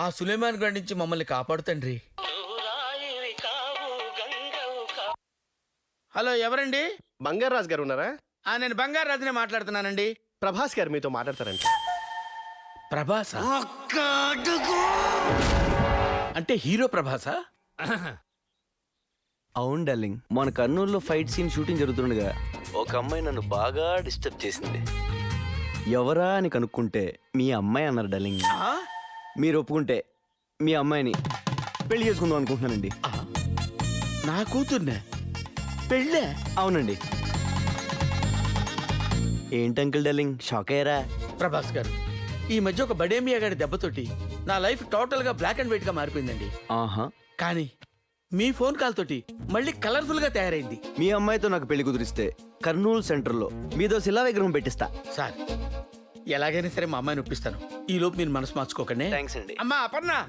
ఆ సులేమాన్ గారి నుంచి మమ్మల్ని కాపాడు తండ్రి. హలో, ఎవరండి? బంగారాజు గారు ఉన్నారా? నేను బంగారు రాజునే మాట్లాడుతున్నానండి. ప్రభాస్ గారు మీతో మాట్లాడతారంట. ప్రభాసా? అంటే హీరో ప్రభాసా? అవును డార్లింగ్, మన కర్నూలులో ఫైట్ సీన్ షూటింగ్ జరుగుతుండగా ఒక అమ్మాయి నన్ను బాగా డిస్టర్బ్ చేసింది. ఎవరా అని కనుక్కుంటే మీ అమ్మాయి అన్నారు డార్లింగ్. మీరు ఒప్పుకుంటే మీ అమ్మాయిని పెళ్లి చేసుకుందాం అనుకుంటున్నానండి. నా కూతుర్నే పెళ్ళే? అవునండి. ఏంటి అంకుల్ డార్లింగ్, షాక్ అయ్యారా? ప్రభాస్ గారు, ఈ మధ్య ఒక బడేమియా గారి దెబ్బతోటి నా లైఫ్ టోటల్ గా బ్లాక్ అండ్ వైట్ గా మారిపోయిందండి. ఆహా. కానీ మీ ఫోన్ కాల్ తోటి మళ్ళీ కలర్ఫుల్ గా తయారైంది. మీ అమ్మాయితో నాకు పెళ్లి కుదిరిస్తే కర్నూలు సెంటర్లో మీదో శిలా విగ్రహం పెట్టిస్తా. సార్, ఎలాగైనా సరే మా అమ్మాయిని ఒప్పిస్తాను. ఈ లోపు మీరు మనసు మార్చుకోకండి. థ్యాంక్స్ అండి. అమ్మా అపర్ణ,